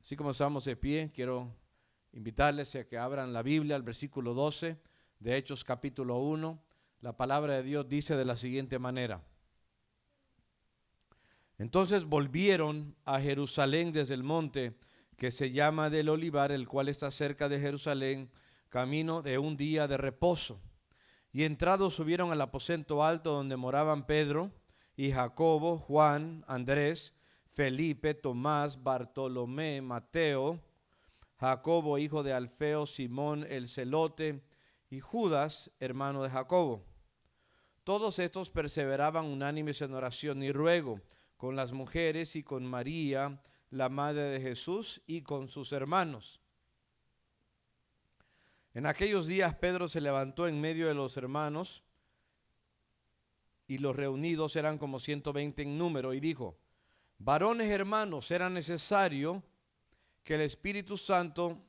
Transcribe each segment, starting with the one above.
Así como estamos de pie, quiero invitarles a que abran la Biblia al versículo 12 de Hechos capítulo 1. La palabra de Dios dice de la siguiente manera: Entonces volvieron a Jerusalén desde el monte que se llama del Olivar, el cual está cerca de Jerusalén, camino de un día de reposo. Y entrados subieron al aposento alto donde moraban Pedro y Jacobo, Juan, Andrés, Felipe, Tomás, Bartolomé, Mateo, Jacobo, hijo de Alfeo, Simón el celote, y Judas, hermano de Jacobo. Todos estos perseveraban unánimes en oración y ruego con las mujeres y con María, la madre de Jesús, y con sus hermanos. En aquellos días Pedro se levantó en medio de los hermanos, y los reunidos eran como 120 en número, y dijo: varones hermanos, era necesario que el Espíritu Santo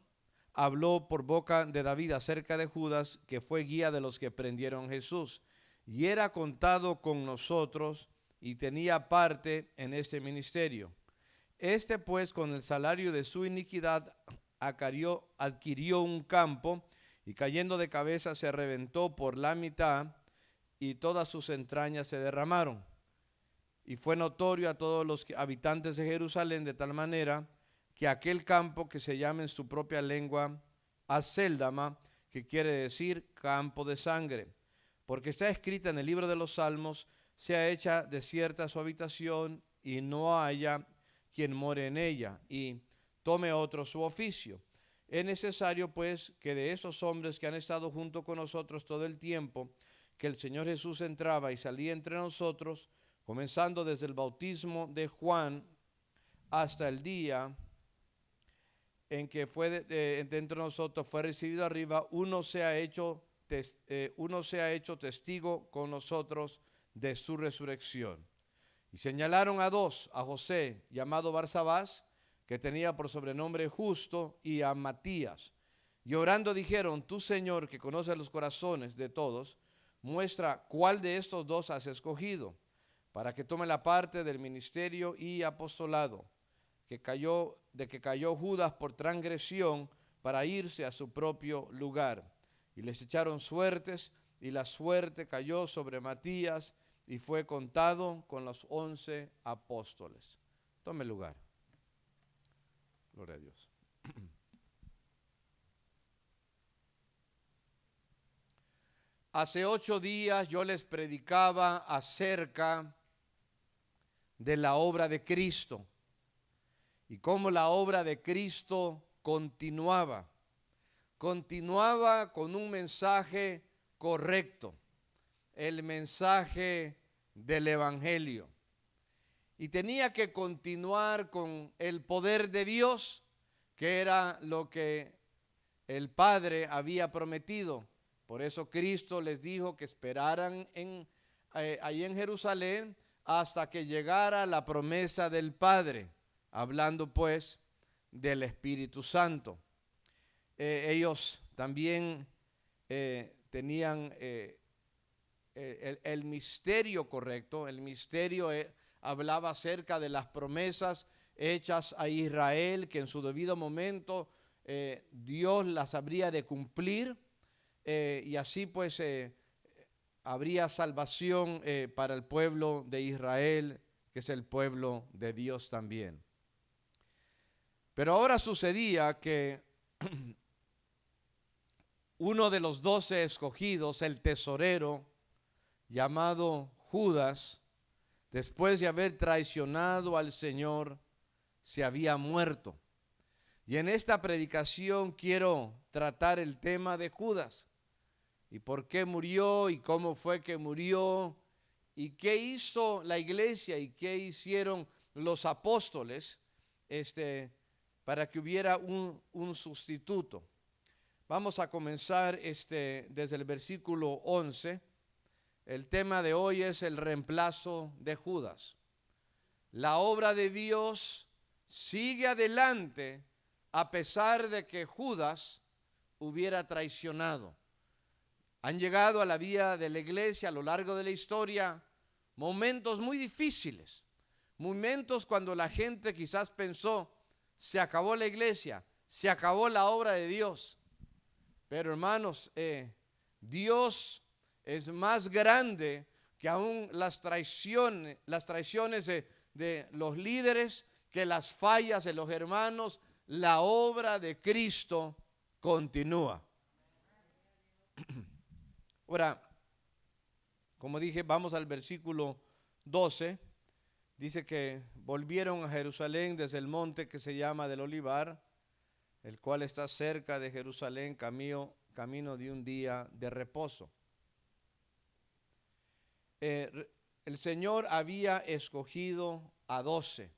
habló por boca de David acerca de Judas, que fue guía de los que prendieron a Jesús, y era contado con nosotros y tenía parte en este ministerio. Este pues, con el salario de su iniquidad adquirió un campo, y cayendo de cabeza se reventó por la mitad, y todas sus entrañas se derramaron. Y fue notorio a todos los habitantes de Jerusalén, de tal manera que aquel campo, que se llama en su propia lengua Acéldama, que quiere decir campo de sangre, porque está escrita en el libro de los Salmos: sea hecha desierta su habitación, y no haya quien more en ella, y tome otro su oficio. Es necesario pues que de esos hombres que han estado junto con nosotros todo el tiempo que el Señor Jesús entraba y salía entre nosotros, comenzando desde el bautismo de Juan hasta el día en que fue de entre nosotros, fue recibido arriba, uno se ha hecho testigo con nosotros de su resurrección. Y señalaron a dos: a José, llamado Barsabás, que tenía por sobrenombre Justo, y a Matías. Y orando dijeron: tú, Señor, que conoces los corazones de todos, muestra cuál de estos dos has escogido, para que tome la parte del ministerio y apostolado, que cayó Judas por transgresión, para irse a su propio lugar. Y les echaron suertes, y la suerte cayó sobre Matías, y fue contado con los 11 apóstoles. Tome lugar. Gloria a Dios. Hace 8 días yo les predicaba acerca de la obra de Cristo y cómo la obra de Cristo continuaba con un mensaje correcto, el mensaje del Evangelio. Y tenía que continuar con el poder de Dios, que era lo que el Padre había prometido. Por eso Cristo les dijo que esperaran ahí en Jerusalén hasta que llegara la promesa del Padre, hablando pues del Espíritu Santo. Ellos también tenían el misterio correcto. El misterio hablaba acerca de las promesas hechas a Israel, que en su debido momento Dios las habría de cumplir, y así pues habría salvación para el pueblo de Israel, que es el pueblo de Dios también. Pero ahora sucedía que uno de los 12 escogidos, el tesorero llamado Judas, después de haber traicionado al Señor, se había muerto. Y en esta predicación quiero tratar el tema de Judas, y por qué murió, y cómo fue que murió, y qué hizo la iglesia, y qué hicieron los apóstoles para que hubiera un sustituto. Vamos a comenzar desde el versículo 11. El tema de hoy es el reemplazo de Judas. La obra de Dios sigue adelante a pesar de que Judas hubiera traicionado. Han llegado a la vida de la iglesia a lo largo de la historia momentos muy difíciles, momentos cuando la gente quizás pensó: se acabó la iglesia, se acabó la obra de Dios. Pero hermanos, Dios es más grande que aún las traiciones de los líderes, que las fallas de los hermanos. La obra de Cristo continúa. Ahora, como dije, vamos al versículo 12. Dice que volvieron a Jerusalén desde el monte que se llama del Olivar, el cual está cerca de Jerusalén, camino de un día de reposo. El Señor había escogido a 12.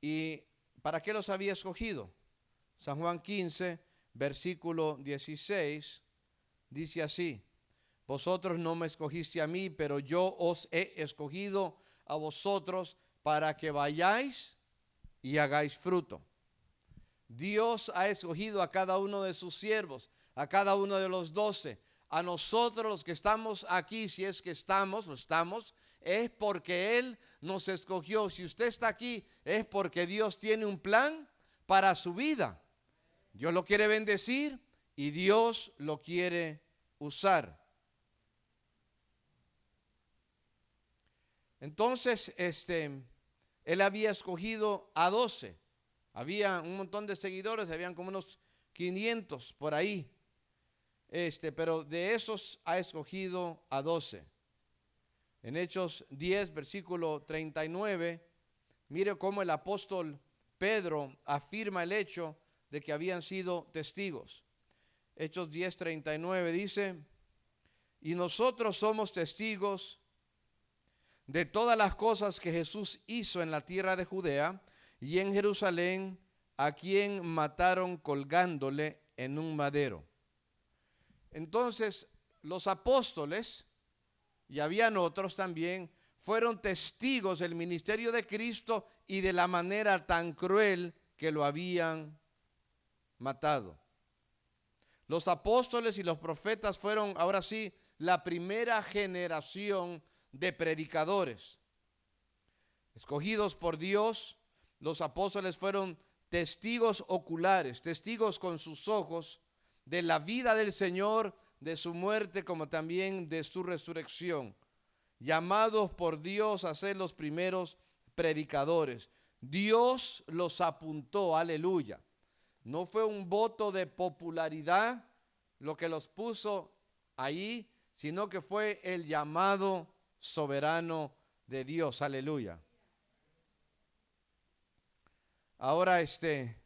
¿Y para qué los había escogido? San Juan 15, versículo 16, dice así: vosotros no me escogiste a mí, pero yo os he escogido a vosotros para que vayáis y hagáis fruto. Dios ha escogido a cada uno de sus siervos, a cada uno de los 12. A nosotros los que estamos aquí, si es que lo estamos, es porque Él nos escogió. Si usted está aquí, es porque Dios tiene un plan para su vida. Dios lo quiere bendecir y Dios lo quiere usar. Entonces, Él había escogido a 12. Había un montón de seguidores, habían como unos 500 por ahí. Pero de esos ha escogido a 12. En Hechos 10, versículo 39, mire cómo el apóstol Pedro afirma el hecho de que habían sido testigos. Hechos 10, 39 dice: y nosotros somos testigos de todas las cosas que Jesús hizo en la tierra de Judea y en Jerusalén, a quien mataron colgándole en un madero. Entonces, los apóstoles, y habían otros también, fueron testigos del ministerio de Cristo y de la manera tan cruel que lo habían matado. Los apóstoles y los profetas fueron, ahora sí, la primera generación de predicadores. Escogidos por Dios, los apóstoles fueron testigos oculares, testigos con sus ojos de la vida del Señor, de su muerte como también de su resurrección, llamados por Dios a ser los primeros predicadores. Dios los apuntó, aleluya. No fue un voto de popularidad lo que los puso ahí, sino que fue el llamado soberano de Dios, aleluya. Ahora ¿se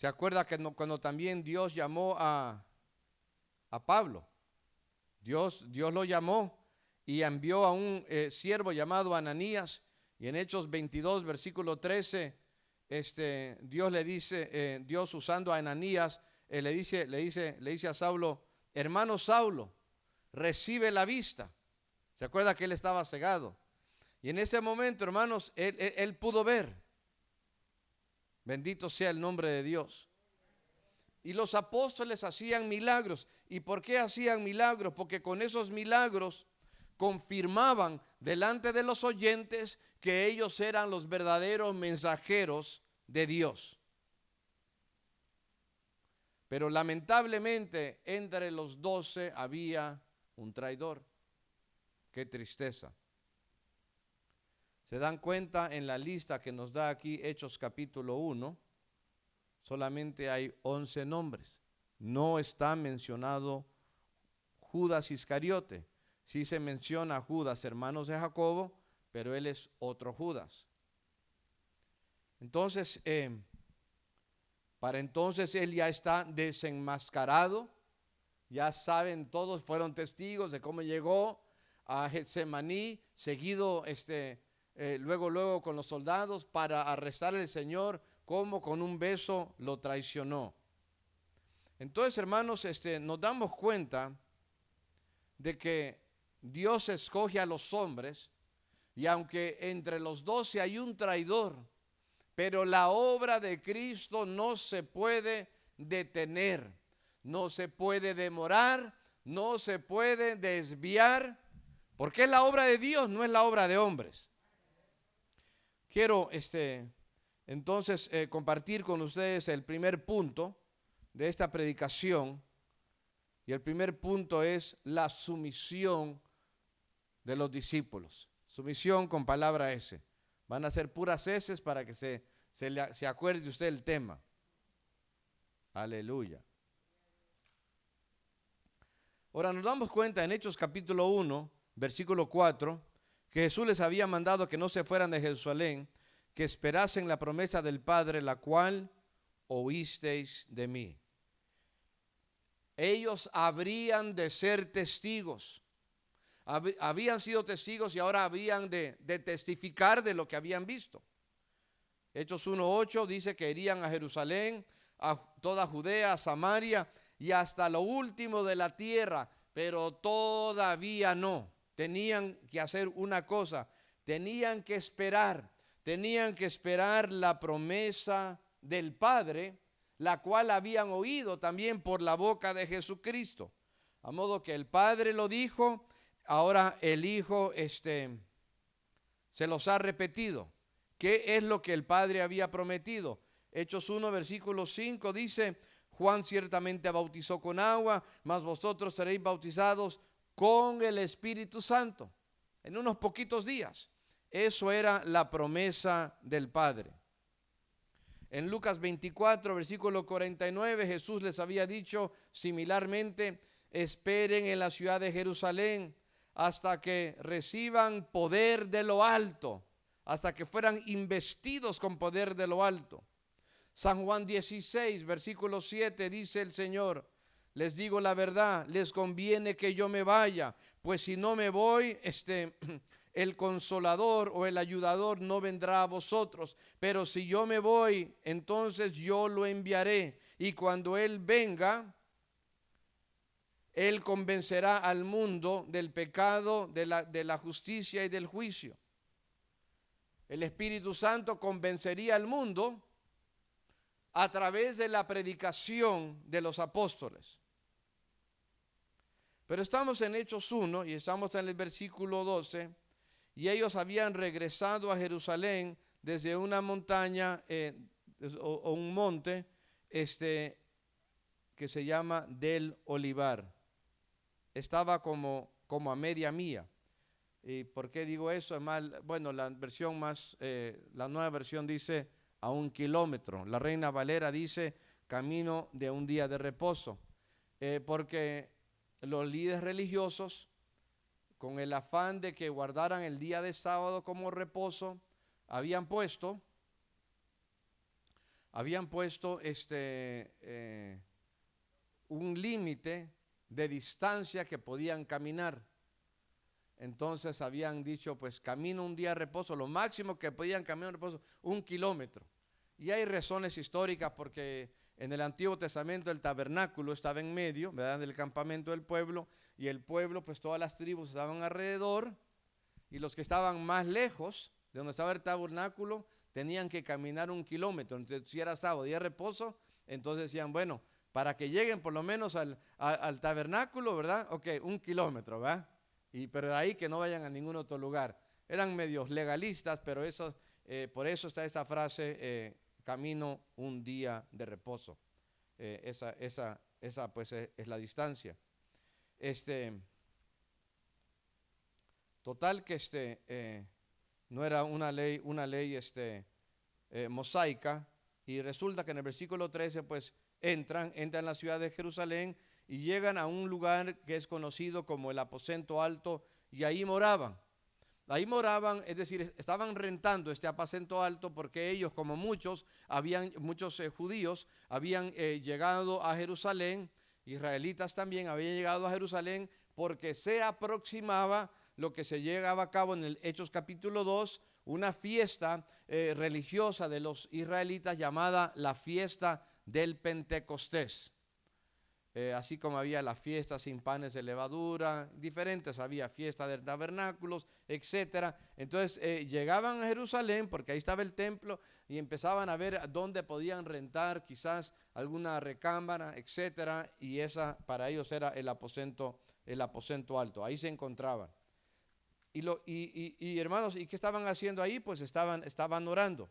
acuerda que cuando también Dios llamó a Pablo? Dios lo llamó y envió a un siervo llamado Ananías, y en Hechos 22, versículo 13, Dios le dice, Dios usando a Ananías, le dice a Saulo: hermano Saulo, recibe la vista. ¿Se acuerda que él estaba cegado? Y en ese momento, hermanos, él pudo ver. Bendito sea el nombre de Dios. Y los apóstoles hacían milagros. ¿Y por qué hacían milagros? Porque con esos milagros confirmaban delante de los oyentes que ellos eran los verdaderos mensajeros de Dios. Pero lamentablemente entre los 12 había un traidor. Qué tristeza. Se dan cuenta en la lista que nos da aquí Hechos capítulo 1, solamente hay 11 nombres. No está mencionado Judas Iscariote. Sí se menciona Judas, hermanos de Jacobo, pero él es otro Judas. Entonces, para entonces él ya está desenmascarado. Ya saben, todos fueron testigos de cómo llegó a Getsemaní, seguido luego con los soldados para arrestar al Señor, como con un beso lo traicionó. Entonces, hermanos, nos damos cuenta de que Dios escoge a los hombres, y aunque entre los 12 hay un traidor, pero la obra de Cristo no se puede detener, no se puede demorar, no se puede desviar, porque es la obra de Dios, no es la obra de hombres. Quiero entonces compartir con ustedes el primer punto de esta predicación. Y el primer punto es la sumisión de los discípulos. Sumisión con palabra S. Van a ser puras S para que se acuerde usted el tema. Aleluya. Ahora nos damos cuenta en Hechos capítulo 1, versículo 4, que Jesús les había mandado que no se fueran de Jerusalén, que esperasen la promesa del Padre, la cual oísteis de mí. Ellos habrían de ser testigos. Habían sido testigos y ahora habrían de testificar de lo que habían visto. Hechos 1:8 dice que irían a Jerusalén, a toda Judea, a Samaria y hasta lo último de la tierra, pero todavía no. Tenían que hacer una cosa, tenían que esperar la promesa del Padre, la cual habían oído también por la boca de Jesucristo. A modo que el Padre lo dijo, ahora el Hijo se los ha repetido. ¿Qué es lo que el Padre había prometido? Hechos 1, versículo 5 dice: Juan ciertamente bautizó con agua, mas vosotros seréis bautizados con el Espíritu Santo. En unos poquitos días. Eso era la promesa del Padre. En Lucas 24, versículo 49, Jesús les había dicho similarmente: esperen en la ciudad de Jerusalén hasta que reciban poder de lo alto, hasta que fueran investidos con poder de lo alto. San Juan 16, versículo 7, dice el Señor: les digo la verdad, les conviene que yo me vaya, pues si no me voy, el Consolador o el Ayudador no vendrá a vosotros, pero si yo me voy, entonces yo lo enviaré, y cuando Él venga, Él convencerá al mundo del pecado, de la justicia y del juicio. El Espíritu Santo convencería al mundo a través de la predicación de los apóstoles. Pero estamos en Hechos 1 y estamos en el versículo 12, y ellos habían regresado a Jerusalén desde una montaña o un monte que se llama del Olivar. Estaba como a media milla. ¿Y por qué digo eso? Es más, bueno, la nueva versión dice a 1 kilómetro. La Reina Valera dice camino de un día de reposo. Porque los líderes religiosos, con el afán de que guardaran el día de sábado como reposo, habían puesto un límite de distancia que podían caminar. Entonces habían dicho, pues camino un día de reposo, lo máximo que podían caminar de reposo, 1 kilómetro. Y hay razones históricas, porque en el Antiguo Testamento el tabernáculo estaba en medio, ¿verdad?, del campamento del pueblo, y el pueblo, pues todas las tribus estaban alrededor, y los que estaban más lejos de donde estaba el tabernáculo tenían que caminar 1 kilómetro. Entonces, si era sábado, día de reposo, entonces decían, bueno, para que lleguen por lo menos al tabernáculo, ¿verdad? Ok, 1 kilómetro, ¿verdad? Pero de ahí que no vayan a ningún otro lugar. Eran medios legalistas, pero por eso está esa frase, camino un día de reposo. Esa pues es la distancia. Total que no era una ley mosaica, y resulta que en el versículo 13 pues entran en la ciudad de Jerusalén y llegan a un lugar que es conocido como el aposento alto, y ahí moraban. Es decir, estaban rentando este aposento alto porque ellos, como muchos judíos, habían llegado a Jerusalén, israelitas también habían llegado a Jerusalén, porque se aproximaba lo que se llevaba a cabo en el Hechos capítulo 2, una fiesta religiosa de los israelitas llamada la fiesta del Pentecostés. Así como había la fiesta sin panes de levadura, diferentes, había fiesta de tabernáculos, etcétera. Entonces llegaban a Jerusalén, porque ahí estaba el templo, y empezaban a ver dónde podían rentar quizás alguna recámara, etcétera, y esa para ellos era el aposento alto. Ahí se encontraban. Y hermanos, ¿y qué estaban haciendo ahí? Pues estaban orando.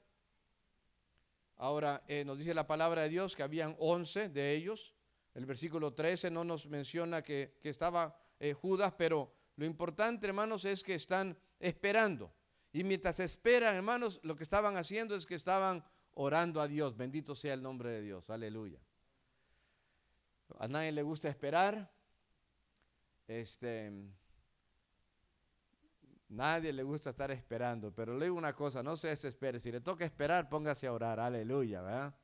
Ahora nos dice la palabra de Dios que habían 11 de ellos. El versículo 13 no nos menciona que estaba Judas, pero lo importante, hermanos, es que están esperando. Y mientras esperan, hermanos, lo que estaban haciendo es que estaban orando a Dios. Bendito sea el nombre de Dios. Aleluya. A nadie le gusta esperar. Nadie le gusta estar esperando. Pero le digo una cosa, no se desespere. Si le toca esperar, póngase a orar. Aleluya, ¿verdad?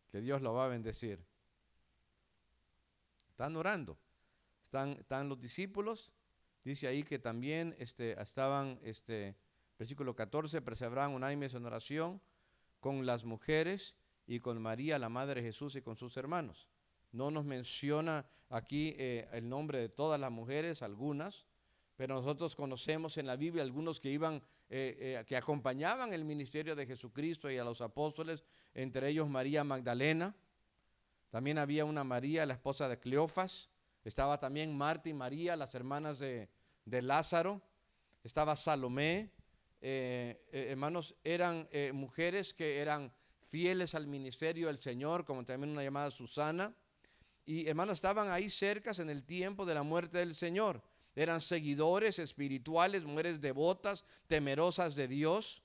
Que Dios lo va a bendecir. Están orando. Están los discípulos. Dice ahí que también estaban, versículo 14, perseveraban unánimes en oración con las mujeres y con María, la madre de Jesús, y con sus hermanos. No nos menciona aquí el nombre de todas las mujeres, algunas, pero nosotros conocemos en la Biblia algunos que iban, que acompañaban el ministerio de Jesucristo y a los apóstoles, entre ellos María Magdalena. También había una María, la esposa de Cleofas. Estaba también Marta y María, las hermanas de Lázaro. Estaba Salomé. Hermanos, eran mujeres que eran fieles al ministerio del Señor, como también una llamada Susana. Y hermanos, estaban ahí cercas en el tiempo de la muerte del Señor. Eran seguidores espirituales, mujeres devotas, temerosas de Dios.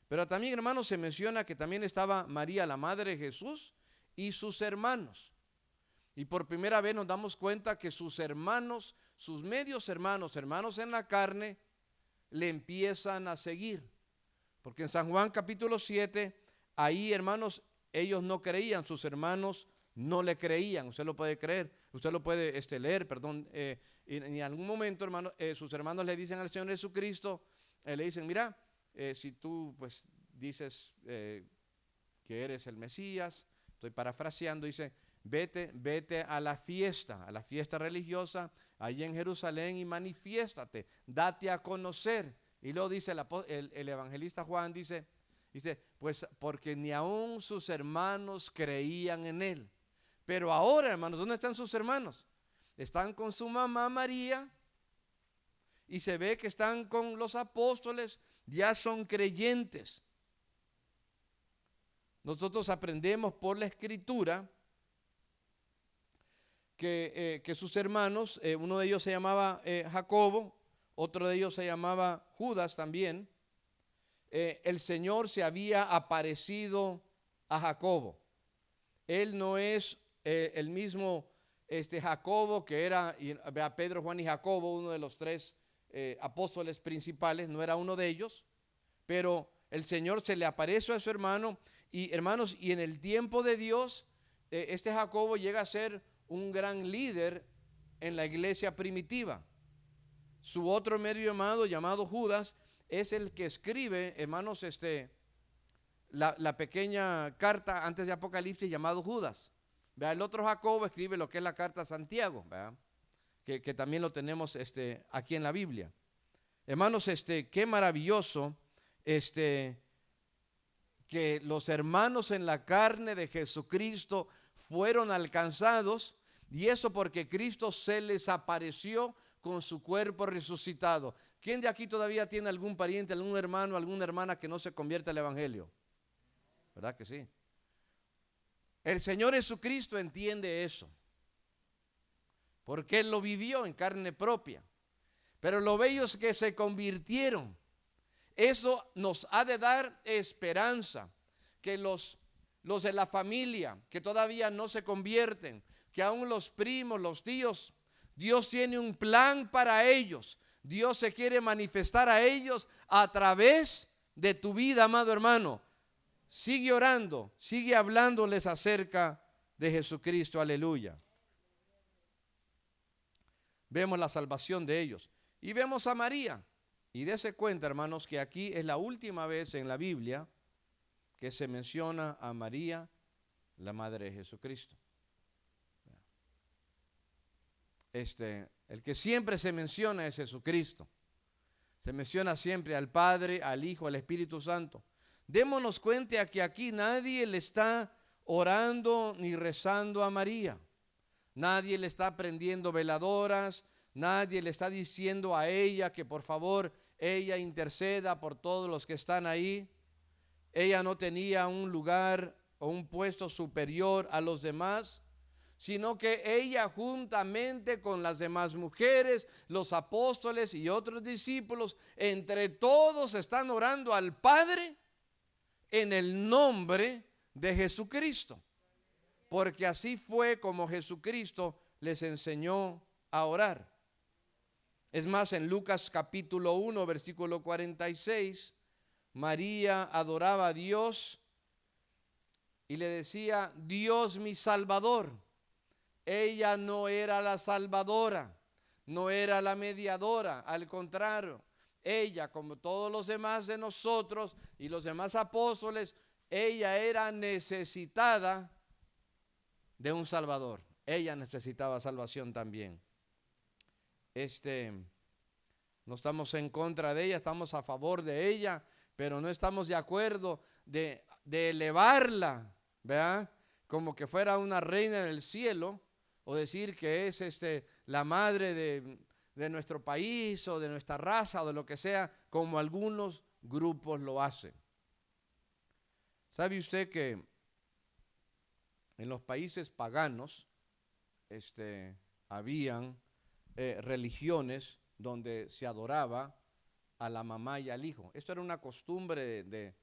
Pero también, hermanos, se menciona que también estaba María, la madre de Jesús, y sus hermanos. Y por primera vez nos damos cuenta que sus hermanos, sus medios hermanos, hermanos en la carne, le empiezan a seguir. Porque en San Juan capítulo 7, ahí, hermanos, ellos no creían, sus hermanos no le creían. Usted lo puede creer, usted lo puede leer, perdón. Y en algún momento, hermano, sus hermanos le dicen al Señor Jesucristo, le dicen, mira, si tú pues dices que eres el Mesías, estoy parafraseando, dice, vete a la fiesta religiosa, allí en Jerusalén, y manifiéstate, date a conocer. Y luego dice el evangelista Juan, dice, pues porque ni aún sus hermanos creían en él. Pero ahora, hermanos, ¿dónde están sus hermanos? Están con su mamá María, y se ve que están con los apóstoles, ya son creyentes. Nosotros aprendemos por la Escritura que sus hermanos, uno de ellos se llamaba Jacobo, otro de ellos se llamaba Judas también. El Señor se había aparecido a Jacobo. Él no es el mismo Jacobo que era Pedro, Juan y Jacobo, uno de los tres apóstoles principales, no era uno de ellos, pero el Señor se le apareció a su hermano. Y hermanos, y en el tiempo de Dios, Jacobo llega a ser un gran líder en la iglesia primitiva. Su otro medio hermano, llamado Judas, es el que escribe, hermanos, la pequeña carta antes de Apocalipsis, llamado Judas. ¿Vea? El otro Jacobo escribe lo que es la carta a Santiago, ¿verdad? Que también lo tenemos aquí en la Biblia. Hermanos, qué maravilloso que los hermanos en la carne de Jesucristo fueron alcanzados, y eso porque Cristo se les apareció con su cuerpo resucitado. ¿Quién de aquí todavía tiene algún pariente, algún hermano, alguna hermana que no se convierta al evangelio? ¿Verdad que sí? El Señor Jesucristo entiende eso, porque Él lo vivió en carne propia. Pero lo bello es que se convirtieron. Eso nos ha de dar esperanza, que los de la familia que todavía no se convierten, que aún los primos, los tíos, Dios tiene un plan para ellos. Dios se quiere manifestar a ellos a través de tu vida, amado hermano. Sigue orando, sigue hablándoles acerca de Jesucristo, aleluya. Vemos la salvación de ellos y vemos a María. Y dése cuenta, hermanos, que aquí es la última vez en la Biblia que se menciona a María, la madre de Jesucristo. El que siempre se menciona es Jesucristo. Se menciona siempre al Padre, al Hijo, al Espíritu Santo. Démonos cuenta que aquí nadie le está orando ni rezando a María. Nadie le está prendiendo veladoras. Nadie le está diciendo a ella que por favor ella interceda por todos los que están ahí. ella no tenía un lugar o un puesto superior a los demás, sino que ella juntamente con las demás mujeres, los apóstoles y otros discípulos, entre todos están orando al Padre en el nombre de Jesucristo. Porque así fue como Jesucristo les enseñó a orar. Es más, en Lucas capítulo 1, versículo 46, María adoraba a Dios y le decía: Dios mi Salvador. Ella no era la salvadora, no era la mediadora, al contrario, ella, como todos los demás de nosotros y los demás apóstoles, ella era necesitada de un Salvador. Ella necesitaba salvación también. No estamos en contra de ella, estamos a favor de ella, pero no estamos de acuerdo de elevarla, ¿verdad? Como que fuera una reina del cielo, o decir que es la madre de nuestro país o de nuestra raza o de lo que sea, como algunos grupos lo hacen. ¿Sabe usted que en los países paganos habían religiones donde se adoraba a la mamá y al hijo? Esto era una costumbre de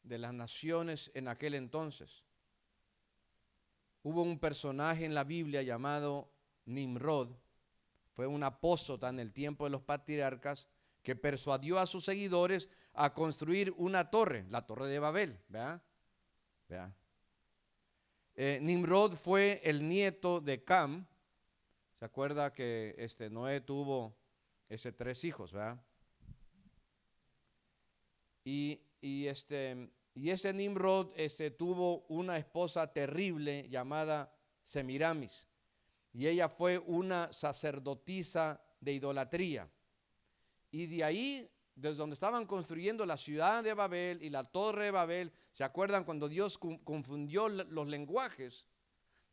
las naciones en aquel entonces. Hubo un personaje en la Biblia llamado Nimrod, fue un apóstata en el tiempo de los patriarcas, que persuadió a sus seguidores a construir una torre, la torre de Babel, ¿verdad? Nimrod fue el nieto de Cam. ¿Se acuerda que Noé tuvo 3 hijos, ¿verdad? Y Nimrod tuvo una esposa terrible llamada Semiramis, y ella fue una sacerdotisa de idolatría. Y de ahí, desde donde estaban construyendo la ciudad de Babel y la torre de Babel, ¿se acuerdan cuando Dios confundió los lenguajes?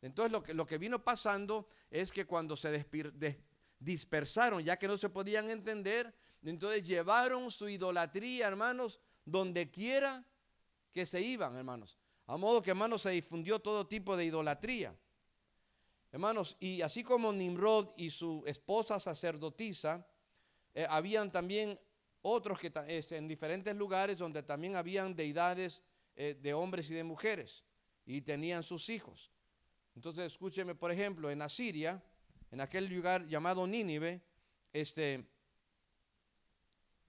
Entonces lo que vino pasando es que cuando se dispersaron, ya que no se podían entender, entonces llevaron su idolatría, hermanos, donde quiera que se iban, hermanos. A modo que, hermanos, se difundió todo tipo de idolatría. Hermanos, y así como Nimrod y su esposa sacerdotisa, habían también otros que en diferentes lugares donde también habían deidades de hombres y de mujeres, y tenían sus hijos. Entonces, escúcheme, por ejemplo, en Asiria, en aquel lugar llamado Nínive,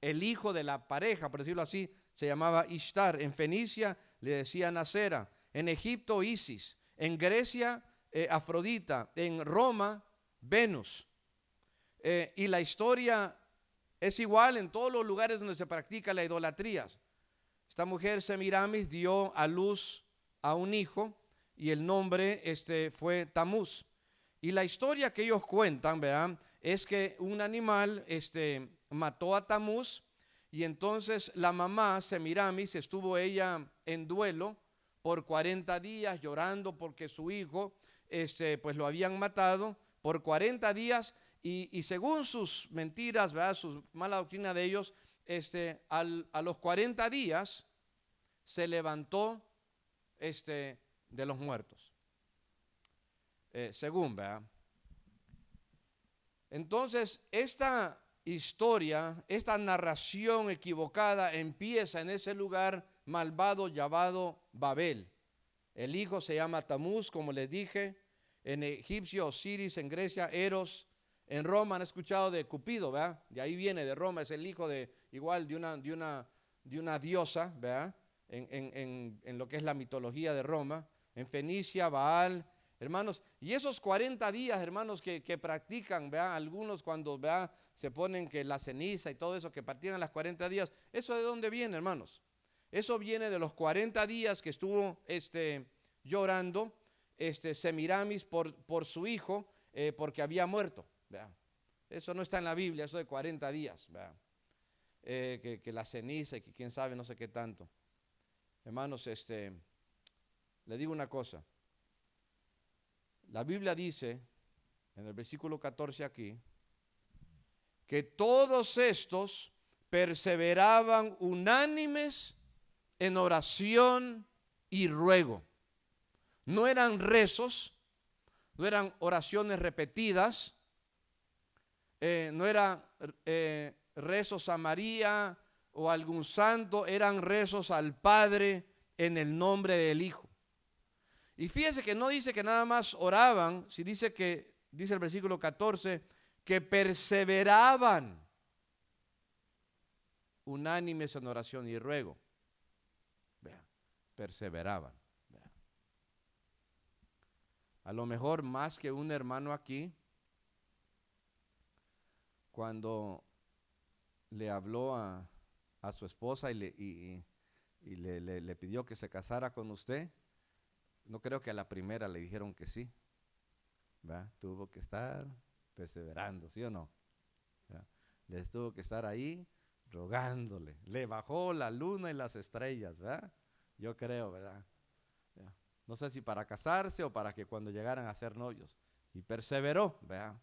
el hijo de la pareja, por decirlo así, se llamaba Ishtar. En Fenicia le decían Acera. En Egipto, Isis. En Grecia, Afrodita. En Roma, Venus. Y la historia es igual en todos los lugares donde se practica la idolatría. Esta mujer, Semiramis, dio a luz a un hijo, y el nombre fue Tamuz. Y la historia que ellos cuentan, ¿verdad?, es que un animal mató a Tamuz. Y entonces la mamá, Semiramis, estuvo ella en duelo por 40 días llorando porque su hijo pues lo habían matado por 40 días. Y según sus mentiras, ¿verdad?, su mala doctrina de ellos, a los 40 días se levantó de los muertos. Según, ¿verdad? Entonces, esta historia, esta narración equivocada empieza en ese lugar malvado llamado Babel. El hijo se llama Tamuz, como les dije. En egipcio, Osiris; en Grecia, Eros; en Roma han escuchado de Cupido, ¿verdad? De ahí viene, de Roma, es el hijo de una diosa, ¿verdad? En lo que es la mitología de Roma. En Fenicia, Baal. Hermanos, y esos 40 días, hermanos, que practican, ¿verdad?, algunos cuando, ¿verdad?, se ponen que la ceniza y todo eso, que practican las 40 días, ¿eso de dónde viene, hermanos? Eso viene de los 40 días que estuvo llorando Semiramis por su hijo, porque había muerto, ¿verdad? Eso no está en la Biblia, eso de 40 días, ¿verdad? Que la ceniza y que quién sabe, no sé qué tanto. Hermanos, le digo una cosa. La Biblia dice, en el versículo 14 aquí, que todos estos perseveraban unánimes en oración y ruego. No eran rezos, no eran oraciones repetidas, no eran rezos a María o a algún santo, eran rezos al Padre en el nombre del Hijo. Y fíjese que no dice que nada más oraban, si dice que, dice el versículo 14, que perseveraban unánimes en oración y ruego. Vean, perseveraban. Vean. A lo mejor más que un hermano aquí, cuando le habló a su esposa y le pidió que se casara con usted, no creo que a la primera le dijeron que sí. ¿Verdad? Tuvo que estar perseverando, ¿sí o no? ¿Verdad? Les tuvo que estar ahí rogándole. Le bajó la luna y las estrellas, ¿verdad? Yo creo, ¿verdad? ¿Verdad? No sé si para casarse o para que cuando llegaran a ser novios. Y perseveró, ¿verdad?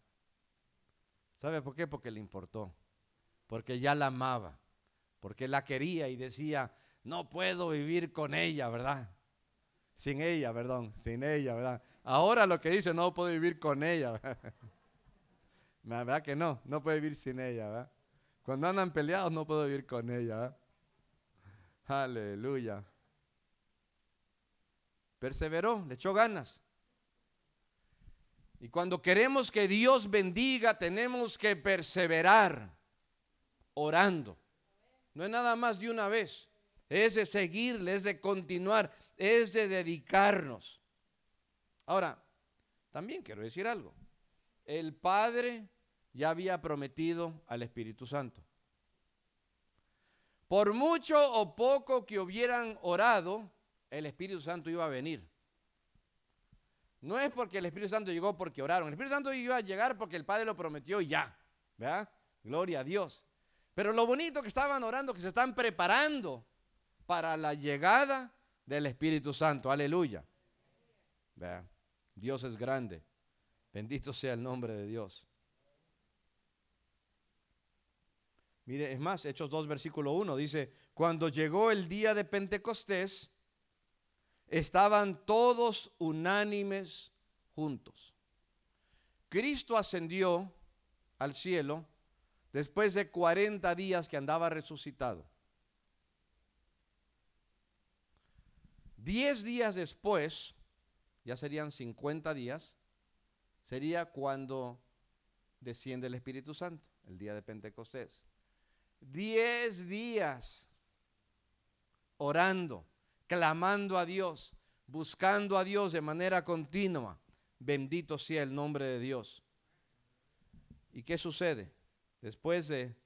¿Sabe por qué? Porque le importó. Porque ya la amaba. Porque la quería y decía, no puedo vivir con ella, ¿verdad? Sin ella, perdón, sin ella, ¿verdad? Ahora lo que dice, no puedo vivir con ella, ¿verdad? ¿Verdad que no? No puede vivir sin ella, ¿verdad? Cuando andan peleados no puedo vivir con ella, ¿verdad? Aleluya. Perseveró, le echó ganas. Y cuando queremos que Dios bendiga, tenemos que perseverar orando. No es nada más de una vez, es de seguirle, es de continuar, es de dedicarnos. Ahora, también quiero decir algo. El Padre ya había prometido al Espíritu Santo. Por mucho o poco que hubieran orado, el Espíritu Santo iba a venir. No es porque el Espíritu Santo llegó porque oraron. El Espíritu Santo iba a llegar porque el Padre lo prometió y ya. ¿Verdad? Gloria a Dios. Pero lo bonito que estaban orando, que se están preparando para la llegada del Espíritu Santo. Aleluya. ¿Verdad? Dios es grande. Bendito sea el nombre de Dios. Mire, es más, Hechos 2, versículo 1 dice, cuando llegó el día de Pentecostés, estaban todos unánimes juntos. Cristo ascendió al cielo después de 40 días que andaba resucitado. 10 días después, ya serían 50 días, sería cuando desciende el Espíritu Santo, el día de Pentecostés. 10 días orando, clamando a Dios, buscando a Dios de manera continua. Bendito sea el nombre de Dios. ¿Y qué sucede? Después de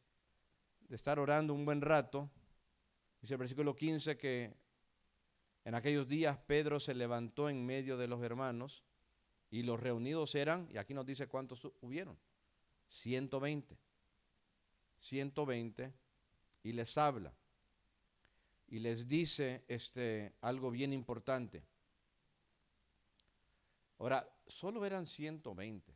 estar orando un buen rato, dice el versículo 15 que en aquellos días Pedro se levantó en medio de los hermanos y los reunidos eran, y aquí nos dice cuántos hubieron, 120. 120 y les habla y les dice algo bien importante. Ahora, solo eran 120.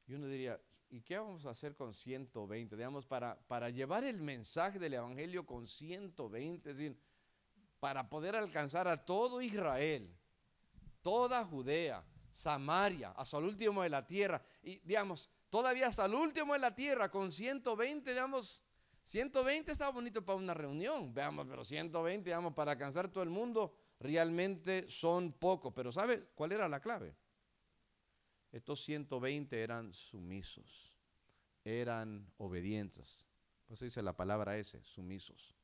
Y uno diría, ¿y qué vamos a hacer con 120? Digamos, para llevar el mensaje del Evangelio con 120, es decir, para poder alcanzar a todo Israel, toda Judea, Samaria, hasta el último de la tierra, y digamos, todavía hasta el último de la tierra, con 120, digamos, 120 está bonito para una reunión, veamos, pero 120, digamos, para alcanzar todo el mundo, realmente son pocos. Pero ¿sabe cuál era la clave? Estos 120 eran sumisos, eran obedientes. Pues dice la palabra sumisos.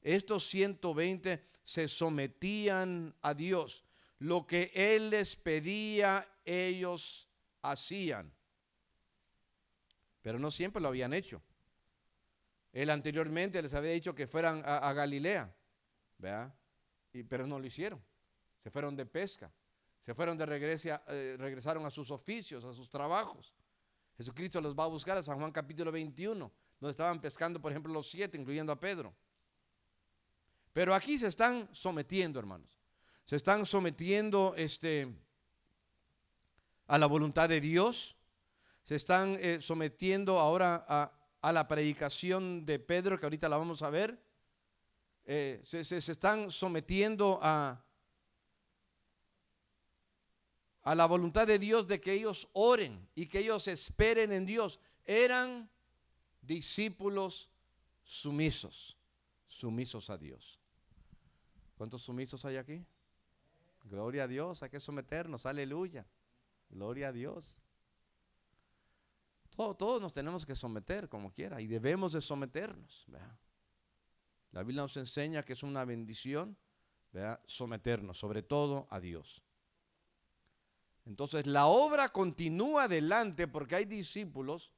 Estos 120 se sometían a Dios. Lo que Él les pedía, ellos hacían. Pero no siempre lo habían hecho. Él anteriormente les había dicho que fueran a Galilea, ¿verdad? Pero no lo hicieron. Se fueron de pesca. Se fueron de regresaron a sus oficios, a sus trabajos. Jesucristo los va a buscar a San Juan capítulo 21, donde estaban pescando, por ejemplo, los 7, incluyendo a Pedro. Pero aquí se están sometiendo, hermanos. Se están sometiendo a la voluntad de Dios. Se están sometiendo ahora a la predicación de Pedro, que ahorita la vamos a ver. se están sometiendo a la voluntad de Dios, de que ellos oren y que ellos esperen en Dios. Eran discípulos sumisos a Dios. ¿Cuántos sumisos hay aquí? Gloria a Dios, hay que someternos, aleluya, gloria a Dios. Todos nos tenemos que someter como quiera y debemos de someternos, ¿verdad? La Biblia nos enseña que es una bendición, ¿verdad?, someternos, sobre todo a Dios. Entonces la obra continúa adelante porque hay discípulos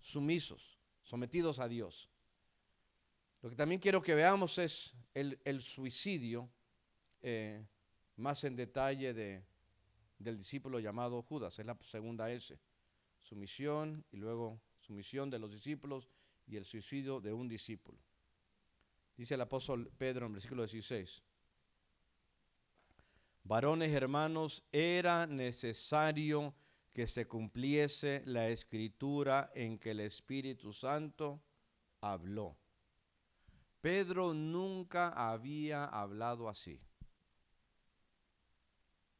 sumisos, sometidos a Dios. Lo que también quiero que veamos es el suicidio, más en detalle del discípulo llamado Judas. Es la segunda S. Sumisión y luego sumisión de los discípulos y el suicidio de un discípulo. Dice el apóstol Pedro en versículo 16. Varones hermanos, era necesario que se cumpliese la escritura en que el Espíritu Santo habló. Pedro nunca había hablado así.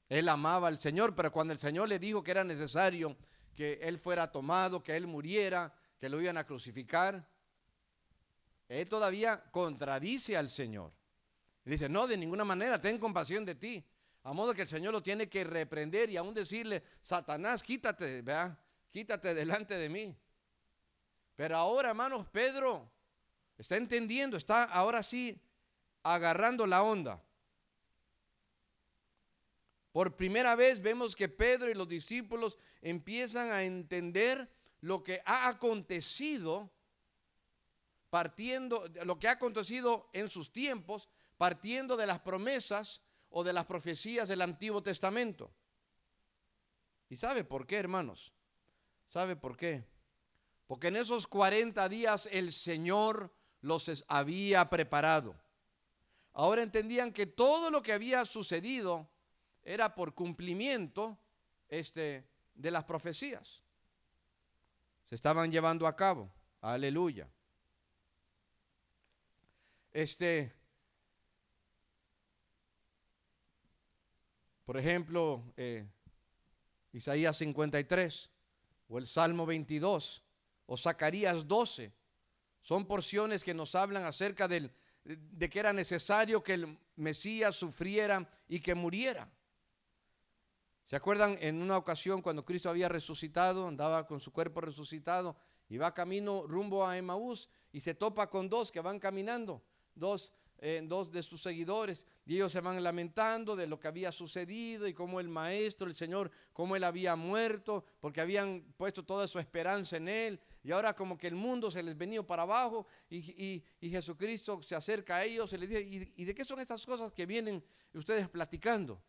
Él amaba al Señor, pero cuando el Señor le dijo que era necesario que él fuera tomado, que él muriera, que lo iban a crucificar, él todavía contradice al Señor. Y dice, no, de ninguna manera, ten compasión de ti. A modo que el Señor lo tiene que reprender y aún decirle, Satanás, quítate, ¿verdad? Quítate delante de mí. Pero ahora, hermanos, Pedro está entendiendo, está ahora sí agarrando la onda. Por primera vez vemos que Pedro y los discípulos empiezan a entender lo que ha acontecido, lo que ha acontecido en sus tiempos, partiendo de las promesas o de las profecías del Antiguo Testamento. ¿Y sabe por qué, hermanos? ¿Sabe por qué? Porque en esos 40 días el Señor los había preparado. Ahora entendían que todo lo que había sucedido era por cumplimiento de las profecías. Se estaban llevando a cabo. Aleluya. Por ejemplo, Isaías 53 o el Salmo 22 o Zacarías 12 son porciones que nos hablan acerca de que era necesario que el Mesías sufriera y que muriera. ¿Se acuerdan en una ocasión cuando Cristo había resucitado, andaba con su cuerpo resucitado y va camino rumbo a Emaús y se topa con dos que van caminando, dos de sus seguidores, y ellos se van lamentando de lo que había sucedido y cómo el Maestro, el Señor, cómo Él había muerto porque habían puesto toda su esperanza en Él y ahora como que el mundo se les venía para abajo y Jesucristo se acerca a ellos y les dice, ¿y de qué son estas cosas que vienen ustedes platicando?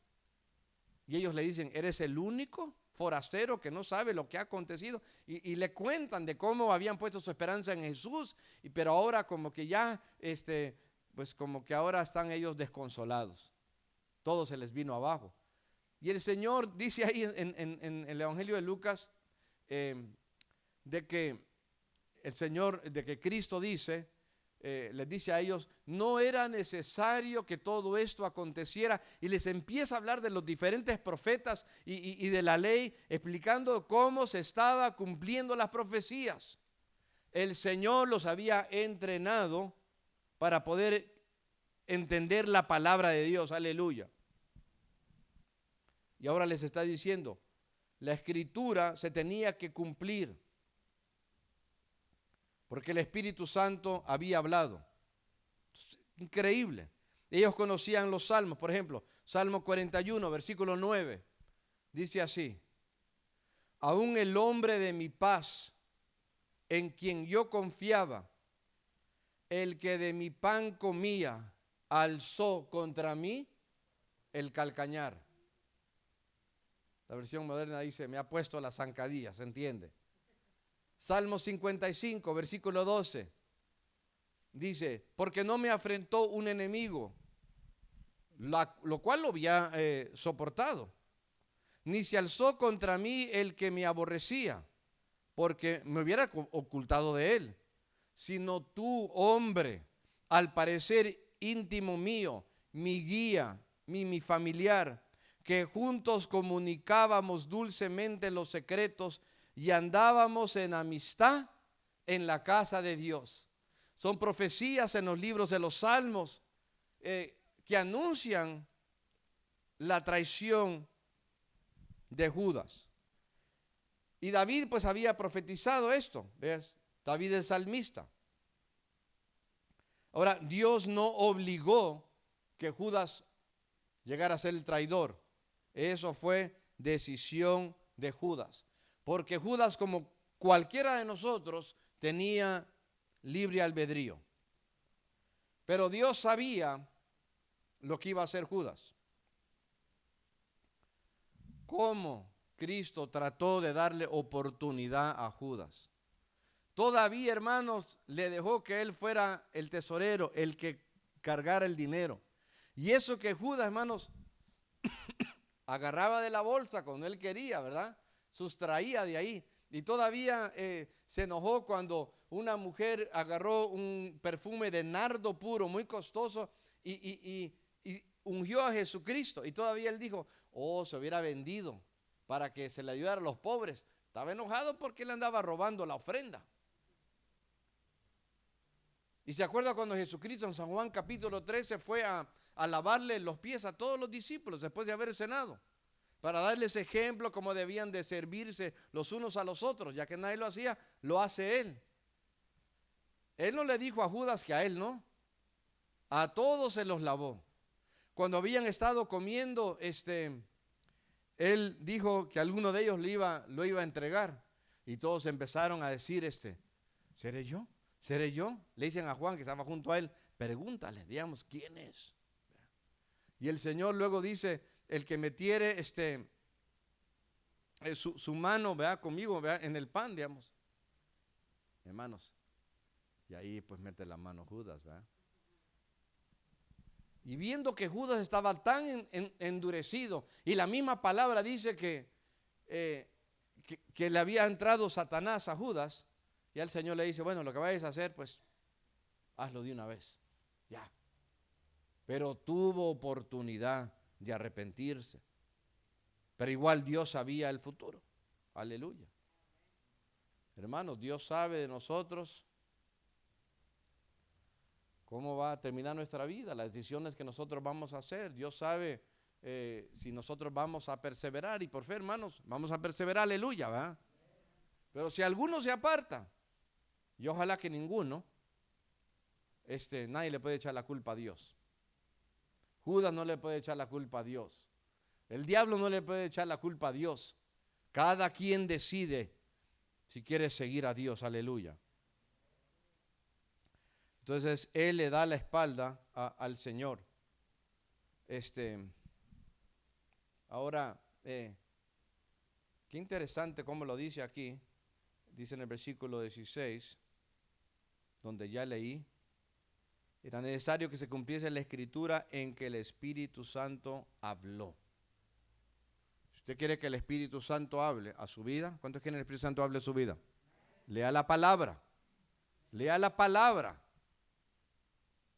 Y ellos le dicen, ¿eres el único forastero que no sabe lo que ha acontecido? Y le cuentan de cómo habían puesto su esperanza en Jesús, pero ahora como que ya, pues como que ahora están ellos desconsolados. Todo se les vino abajo. Y el Señor dice ahí en el Evangelio de Lucas, de que Cristo dice, les dice a ellos, no era necesario que todo esto aconteciera, y les empieza a hablar de los diferentes profetas y de la ley, explicando cómo se estaba cumpliendo las profecías. El Señor los había entrenado para poder entender la palabra de Dios, aleluya. Y ahora les está diciendo, la escritura se tenía que cumplir, porque el Espíritu Santo había hablado. Increíble. Ellos conocían los salmos, por ejemplo, Salmo 41, versículo 9, dice así, aún el hombre de mi paz, en quien yo confiaba, el que de mi pan comía, alzó contra mí el calcañar. La versión moderna dice, me ha puesto la zancadilla, ¿se entiende? Salmo 55, versículo 12, dice, porque no me afrentó un enemigo, lo cual lo había soportado, ni se alzó contra mí el que me aborrecía, porque me hubiera ocultado de él, sino tú, hombre, al parecer íntimo mío, mi guía, mi familiar, que juntos comunicábamos dulcemente los secretos y andábamos en amistad en la casa de Dios. Son profecías en los libros de los Salmos que anuncian la traición de Judas. Y David pues había profetizado esto, ¿ves? David el salmista. Ahora, Dios no obligó que Judas llegara a ser el traidor. Eso fue decisión de Judas. Porque Judas, como cualquiera de nosotros, tenía libre albedrío. Pero Dios sabía lo que iba a hacer Judas. ¿Cómo Cristo trató de darle oportunidad a Judas? Todavía, hermanos, le dejó que él fuera el tesorero, el que cargara el dinero. Y eso que Judas, hermanos, agarraba de la bolsa cuando él quería, ¿verdad? Sustraía de ahí. Y todavía se enojó cuando una mujer agarró un perfume de nardo puro, muy costoso, y ungió a Jesucristo. Y todavía él dijo, oh, se hubiera vendido para que se le ayudara a los pobres. Estaba enojado porque él andaba robando la ofrenda. Y se acuerda cuando Jesucristo en San Juan capítulo 13 fue a lavarle los pies a todos los discípulos después de haber cenado, para darles ejemplo cómo debían de servirse los unos a los otros, ya que nadie lo hacía, lo hace él. Él no le dijo a Judas que a él no, a todos se los lavó. Cuando habían estado comiendo, él dijo que alguno de ellos lo iba a entregar, y todos empezaron a decir, ¿seré yo? ¿Seré yo? Le dicen a Juan que estaba junto a él, pregúntale, digamos, ¿quién es? Y el Señor luego dice, el que metiere su mano, ¿verdad? Conmigo, ¿verdad? En el pan, digamos, hermanos, y ahí pues mete la mano Judas, ¿verdad? Y viendo que Judas estaba tan endurecido, y la misma palabra dice que le había entrado Satanás a Judas, y el Señor le dice, bueno, lo que vayas a hacer, pues hazlo de una vez, ya. Pero tuvo oportunidad de arrepentirse. Pero igual Dios sabía el futuro. Aleluya. Hermanos, Dios sabe de nosotros cómo va a terminar nuestra vida, las decisiones que nosotros vamos a hacer. Dios sabe si nosotros vamos a perseverar. Y por fe, hermanos, vamos a perseverar, aleluya, ¿verdad? Pero si alguno se aparta, y ojalá que ninguno, nadie le puede echar la culpa a Dios. Judas no le puede echar la culpa a Dios. El diablo no le puede echar la culpa a Dios. Cada quien decide si quiere seguir a Dios, aleluya. Entonces él le da la espalda al Señor. Ahora, qué interesante cómo lo dice aquí. Dice en el versículo 16, donde ya leí, era necesario que se cumpliese la escritura en que el Espíritu Santo habló. Si usted quiere que el Espíritu Santo hable a su vida, ¿cuántos quieren que el Espíritu Santo hable a su vida? Lea la palabra. Lea la palabra.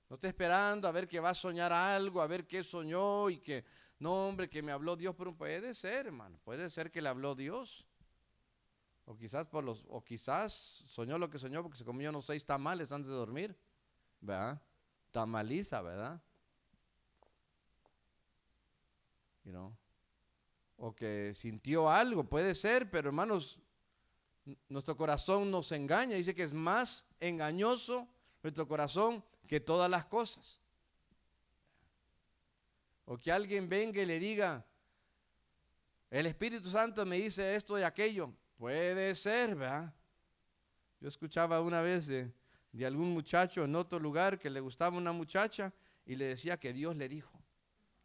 No esté esperando a ver que va a soñar algo, a ver qué soñó y que, no hombre, que me habló Dios, pero puede ser, hermano, puede ser que le habló Dios. O quizás soñó lo que soñó porque se comió unos 6 tamales antes de dormir, ¿verdad? Tamaliza, ¿verdad? O que sintió algo, puede ser, pero hermanos, nuestro corazón nos engaña. Dice que es más engañoso nuestro corazón que todas las cosas. O que alguien venga y le diga, el Espíritu Santo me dice esto y aquello. Puede ser, ¿verdad? Yo escuchaba una vez de algún muchacho en otro lugar que le gustaba una muchacha y le decía que Dios le dijo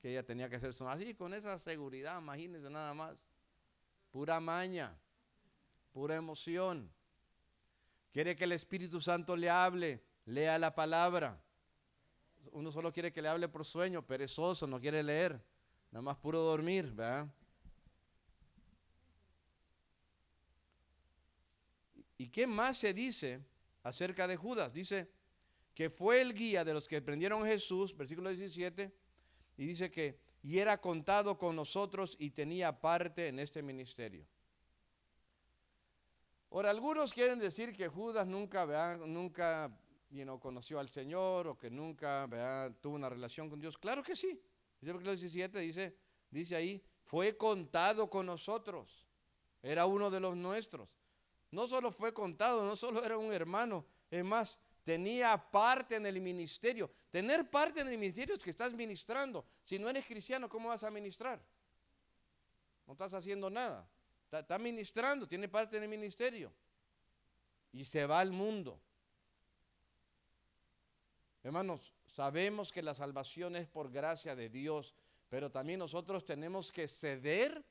que ella tenía que hacer eso. Así, con esa seguridad, imagínense nada más. Pura maña, pura emoción. Quiere que el Espíritu Santo le hable, lea la palabra. Uno solo quiere que le hable por sueño, perezoso, no quiere leer, nada más puro dormir, ¿verdad? ¿Y qué más se dice acerca de Judas? Dice que fue el guía de los que prendieron a Jesús, versículo 17, y dice que, y era contado con nosotros y tenía parte en este ministerio. Ahora, algunos quieren decir que Judas nunca conoció al Señor, o que nunca tuvo una relación con Dios. Claro que sí. Dice el versículo 17, dice ahí, fue contado con nosotros. Era uno de los nuestros. No solo fue contado, no solo era un hermano, es más, tenía parte en el ministerio. Tener parte en el ministerio es que estás ministrando. Si no eres cristiano, ¿cómo vas a ministrar? No estás haciendo nada. Está ministrando, tiene parte en el ministerio. Y se va al mundo. Hermanos, sabemos que la salvación es por gracia de Dios, pero también nosotros tenemos que ceder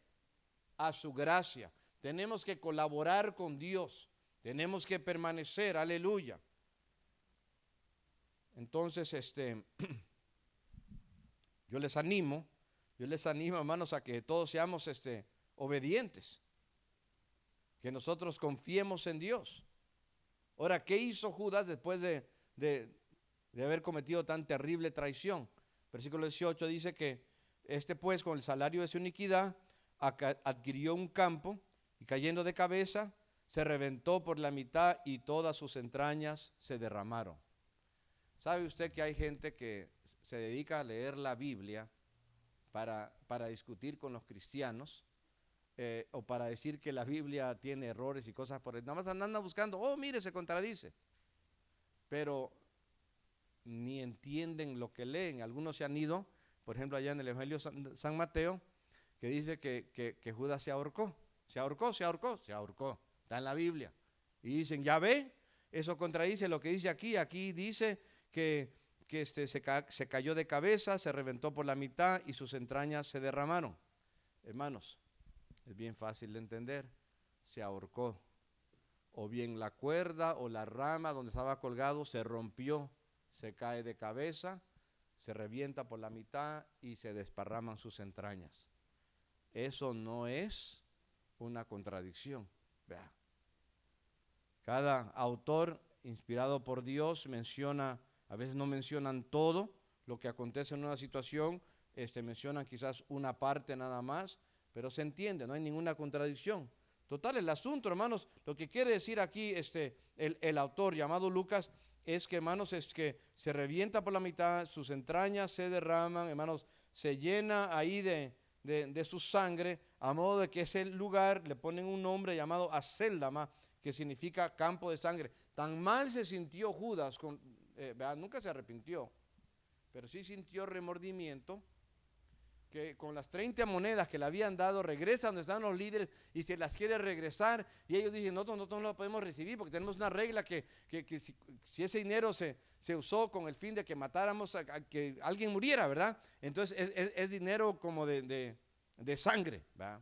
a su gracia. Tenemos que colaborar con Dios. Tenemos que permanecer, aleluya. Entonces, yo les animo, hermanos, a que todos seamos obedientes. Que nosotros confiemos en Dios. Ahora, ¿qué hizo Judas después de haber cometido tan terrible traición? Versículo 18 dice que pues con el salario de su iniquidad adquirió un campo y cayendo de cabeza se reventó por la mitad y todas sus entrañas se derramaron. ¿Sabe usted que hay gente que se dedica a leer la Biblia para discutir con los cristianos? O para decir que la Biblia tiene errores y cosas por eso. Nada más andan buscando, mire, se contradice. Pero ni entienden lo que leen. Algunos se han ido, por ejemplo, allá en el Evangelio San Mateo, que dice que Judas se ahorcó. Se ahorcó. Está en la Biblia. Y dicen, ya ve, eso contradice lo que dice aquí. Aquí dice que se cayó de cabeza, se reventó por la mitad y sus entrañas se derramaron. Hermanos, es bien fácil de entender. Se ahorcó. O bien la cuerda o la rama donde estaba colgado se rompió, se cae de cabeza, se revienta por la mitad y se desparraman sus entrañas. Eso no es una contradicción. Vea. Cada autor inspirado por Dios menciona, a veces no mencionan todo lo que acontece en una situación, mencionan quizás una parte nada más, pero se entiende, no hay ninguna contradicción. Total, el asunto, hermanos, lo que quiere decir aquí el autor llamado Lucas es que, hermanos, es que se revienta por la mitad, sus entrañas se derraman, hermanos, se llena ahí de su sangre, a modo de que ese lugar le ponen un nombre llamado Acéldama, que significa campo de sangre. Tan mal se sintió Judas, nunca se arrepintió, pero sí sintió remordimiento, que con las 30 monedas que le habían dado, regresa donde están los líderes y se las quiere regresar, y ellos dicen, nosotros no lo podemos recibir porque tenemos una regla que si ese dinero se usó con el fin de que matáramos, a que alguien muriera, ¿verdad? Entonces es dinero como de sangre, ¿verdad?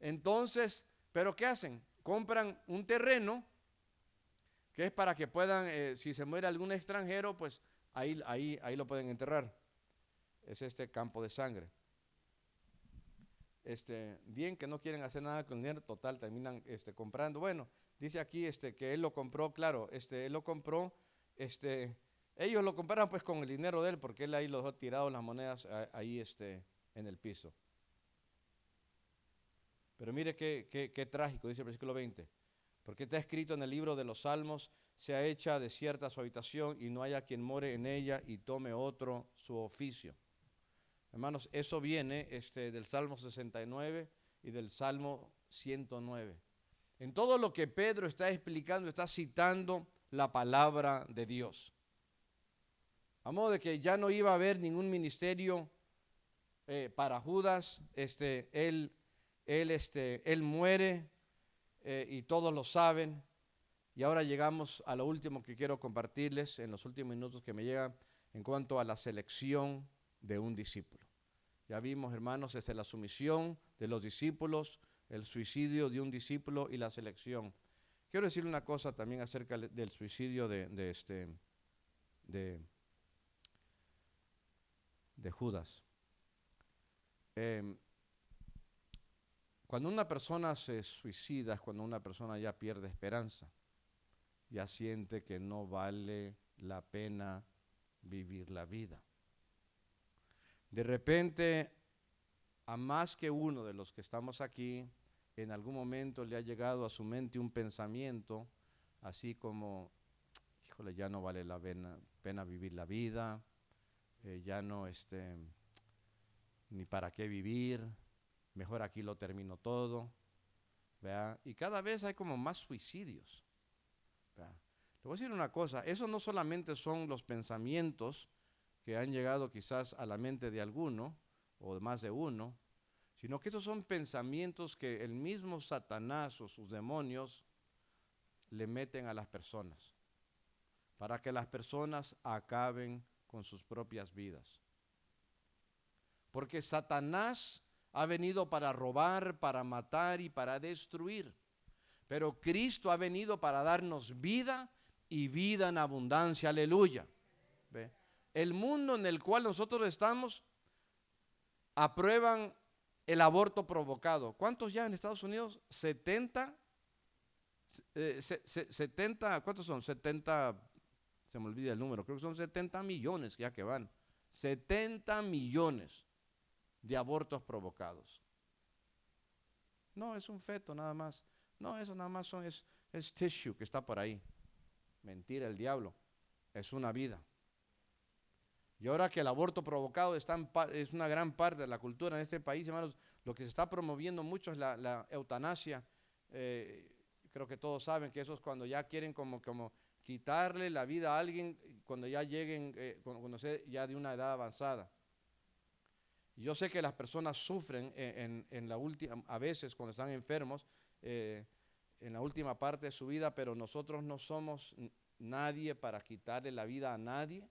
Entonces, ¿pero qué hacen? Compran un terreno que es para que puedan, si se muere algún extranjero, pues ahí lo pueden enterrar. Es campo de sangre. Bien que no quieren hacer nada con el dinero, total, terminan comprando. Bueno, dice aquí que él lo compró, claro, él lo compró, ellos lo compraron pues con el dinero de él, porque él ahí los ha tirado las monedas ahí en el piso. Pero mire qué trágico, dice el versículo 20, porque está escrito en el libro de los Salmos, sea hecha desierta su habitación y no haya quien more en ella y tome otro su oficio. Hermanos, eso viene del Salmo 69 y del Salmo 109. En todo lo que Pedro está explicando, está citando la palabra de Dios. A modo de que ya no iba a haber ningún ministerio para Judas, él muere y todos lo saben. Y ahora llegamos a lo último que quiero compartirles en los últimos minutos que me llegan en cuanto a la selección de un discípulo. Ya vimos, hermanos, la sumisión de los discípulos, el suicidio de un discípulo y la selección. Quiero decir una cosa también acerca del suicidio de Judas. Cuando una persona se suicida es cuando una persona ya pierde esperanza, ya siente que no vale la pena vivir la vida. De repente, a más que uno de los que estamos aquí, en algún momento le ha llegado a su mente un pensamiento, así como, híjole, ya no vale la pena vivir la vida, ya no, ni para qué vivir, mejor aquí lo termino todo, ¿verdad? Y cada vez hay como más suicidios, ¿verdad? Le voy a decir una cosa, eso no solamente son los pensamientos que han llegado quizás a la mente de alguno, o de más de uno, sino que esos son pensamientos que el mismo Satanás o sus demonios le meten a las personas, para que las personas acaben con sus propias vidas. Porque Satanás ha venido para robar, para matar y para destruir. Pero Cristo ha venido para darnos vida y vida en abundancia. Aleluya. ¿Ve? El mundo en el cual nosotros estamos aprueban el aborto provocado. ¿Cuántos ya en Estados Unidos? 70, ¿cuántos son? 70, se me olvida el número, creo que son 70 millones ya que van. 70 millones de abortos provocados. No, es un feto nada más. No, eso nada más es tissue que está por ahí. Mentira, el diablo. Es una vida. Y ahora que el aborto provocado es una gran parte de la cultura en este país, hermanos, lo que se está promoviendo mucho es la eutanasia. Creo que todos saben que eso es cuando ya quieren como quitarle la vida a alguien cuando ya lleguen, cuando sea ya de una edad avanzada. Yo sé que las personas sufren en la última, a veces cuando están enfermos, en la última parte de su vida, pero nosotros no somos nadie para quitarle la vida a nadie,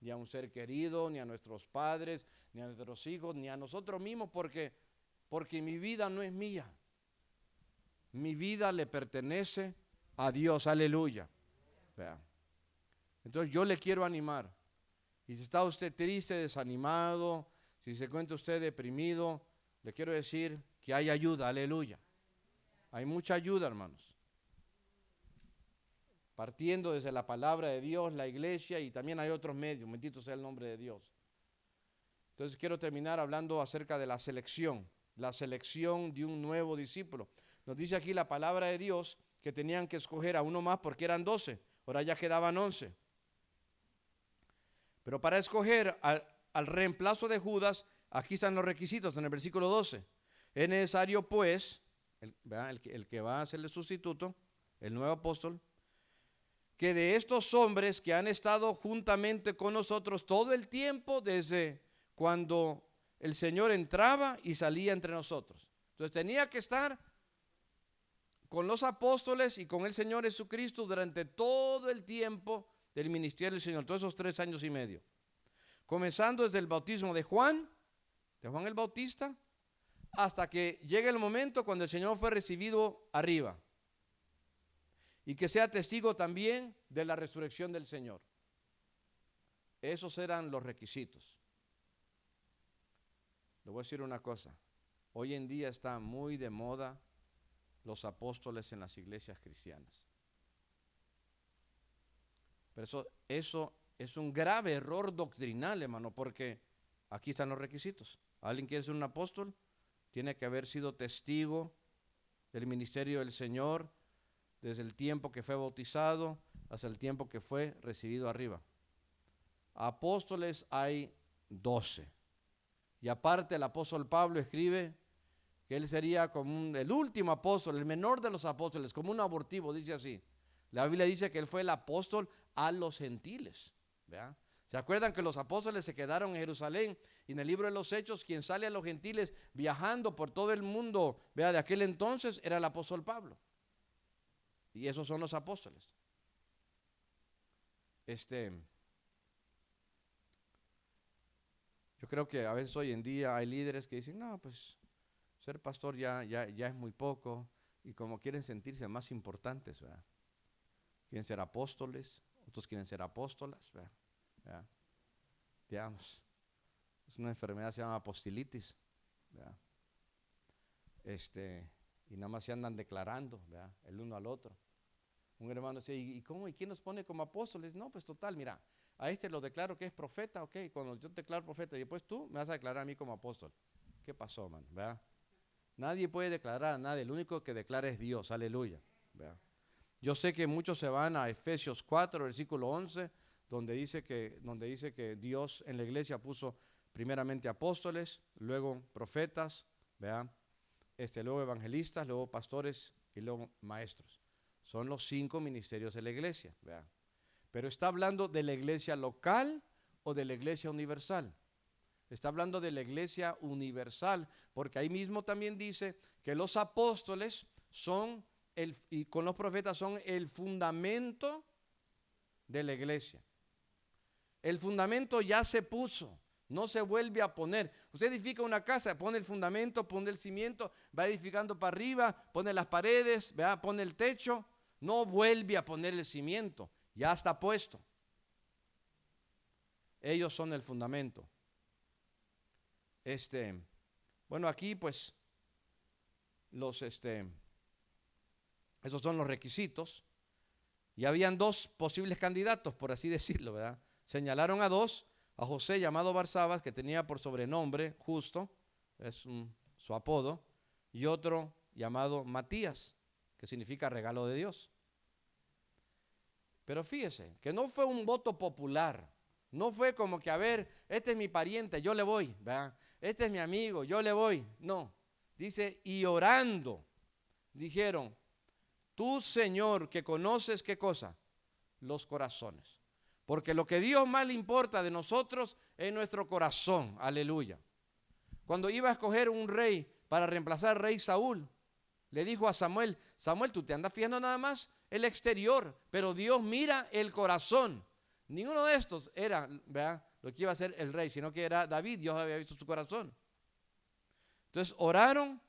ni a un ser querido, ni a nuestros padres, ni a nuestros hijos, ni a nosotros mismos, porque mi vida no es mía. Mi vida le pertenece a Dios, aleluya. Vean. Entonces yo le quiero animar. Y si está usted triste, desanimado, si se encuentra usted deprimido, le quiero decir que hay ayuda, aleluya. Hay mucha ayuda, hermanos. Partiendo desde la palabra de Dios, la iglesia, y también hay otros medios, bendito sea el nombre de Dios. Entonces quiero terminar hablando acerca de la selección de un nuevo discípulo. Nos dice aquí la palabra de Dios que tenían que escoger a uno más porque eran 12, ahora ya quedaban 11. Pero para escoger al reemplazo de Judas, aquí están los requisitos en el versículo 12. Es necesario pues, el que va a ser el sustituto, el nuevo apóstol, que de estos hombres que han estado juntamente con nosotros todo el tiempo desde cuando el Señor entraba y salía entre nosotros. Entonces tenía que estar con los apóstoles y con el Señor Jesucristo durante todo el tiempo del ministerio del Señor, todos esos 3 años y medio. Comenzando desde el bautismo de Juan el Bautista, hasta que llegue el momento cuando el Señor fue recibido arriba. Y que sea testigo también de la resurrección del Señor. Esos eran los requisitos. Le voy a decir una cosa. Hoy en día está muy de moda los apóstoles en las iglesias cristianas. Pero eso es un grave error doctrinal, hermano, porque aquí están los requisitos. ¿Alguien quiere ser un apóstol? Tiene que haber sido testigo del ministerio del Señor desde el tiempo que fue bautizado hasta el tiempo que fue recibido arriba. Apóstoles hay 12. Y aparte el apóstol Pablo escribe que él sería como el último apóstol, el menor de los apóstoles, como un abortivo, dice así. La Biblia dice que él fue el apóstol a los gentiles. ¿Verdad? ¿Se acuerdan que los apóstoles se quedaron en Jerusalén? Y en el libro de los Hechos, quien sale a los gentiles viajando por todo el mundo, ¿verdad? De aquel entonces era el apóstol Pablo. Y esos son los apóstoles. Yo creo que a veces hoy en día hay líderes que dicen, no, pues ser pastor ya es muy poco, y como quieren sentirse más importantes, ¿verdad? Quieren ser apóstoles, otros quieren ser apóstolas, ¿verdad? Digamos, es una enfermedad, se llama apostilitis, ¿verdad? Y nada más se andan declarando, ¿verdad? El uno al otro. Un hermano decía, ¿y cómo? ¿Y quién nos pone como apóstoles? No, pues total, mira, a este lo declaro que es profeta, ok, cuando yo te declaro profeta y después tú me vas a declarar a mí como apóstol. ¿Qué pasó, man? ¿Verdad? Nadie puede declarar a nadie, el único que declara es Dios, aleluya. ¿Verdad? Yo sé que muchos se van a Efesios 4, versículo 11, donde dice que Dios en la iglesia puso primeramente apóstoles, luego profetas, ¿verdad? Luego evangelistas, luego pastores y luego maestros. Son los 5 ministerios de la iglesia, ¿verdad? Pero está hablando de la iglesia local o de la iglesia universal. Está hablando de la iglesia universal, porque ahí mismo también dice que los apóstoles son, y con los profetas son el fundamento de la iglesia. El fundamento ya se puso, no se vuelve a poner. Usted edifica una casa, pone el fundamento, pone el cimiento, va edificando para arriba, pone las paredes, ¿verdad? Pone el techo, no vuelve a poner el cimiento, ya está puesto. Ellos son el fundamento. Bueno, aquí pues esos son los requisitos. Y habían 2 posibles candidatos, por así decirlo, ¿verdad? Señalaron a 2, a José llamado Barsabas, que tenía por sobrenombre Justo, es su apodo, y otro llamado Matías, que significa regalo de Dios. Pero fíjese, que no fue un voto popular, no fue como que, a ver, este es mi pariente, yo le voy, ¿verdad? Este es mi amigo, yo le voy. No, dice, y orando, dijeron, tú, Señor, que conoces, ¿qué cosa? Los corazones. Porque lo que Dios más le importa de nosotros es nuestro corazón, aleluya. Cuando iba a escoger un rey para reemplazar al rey Saúl, le dijo a Samuel, Samuel, tú te andas fijando nada más el exterior, pero Dios mira el corazón. Ninguno de estos era, ¿verdad?, lo que iba a ser el rey, sino que era David. Dios había visto su corazón. Entonces oraron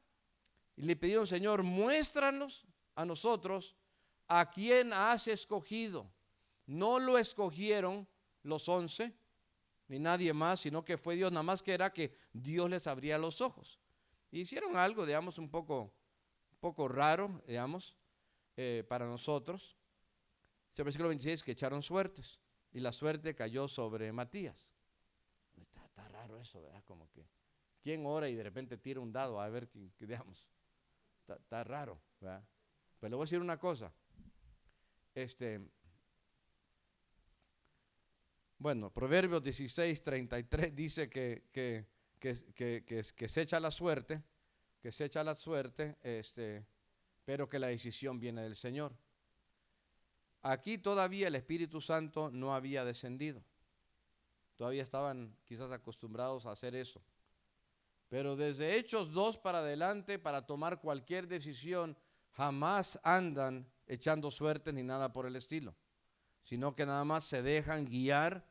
y le pidieron, Señor, muéstranos a nosotros a quién has escogido. No lo escogieron los 11, ni nadie más, sino que fue Dios, nada más que era que Dios les abría los ojos. Hicieron algo, digamos, un poco raro, digamos, para nosotros. Este versículo 26, que echaron suertes, y la suerte cayó sobre Matías. Está raro eso, ¿verdad? Como que, ¿quién ora y de repente tira un dado a ver qué digamos? Está raro, ¿verdad? Pero le voy a decir una cosa. Bueno, Proverbios 16, 33 dice que se echa la suerte, pero que la decisión viene del Señor. Aquí todavía el Espíritu Santo no había descendido. Todavía estaban quizás acostumbrados a hacer eso. Pero desde Hechos 2 para adelante, para tomar cualquier decisión, jamás andan echando suerte ni nada por el estilo, sino que nada más se dejan guiar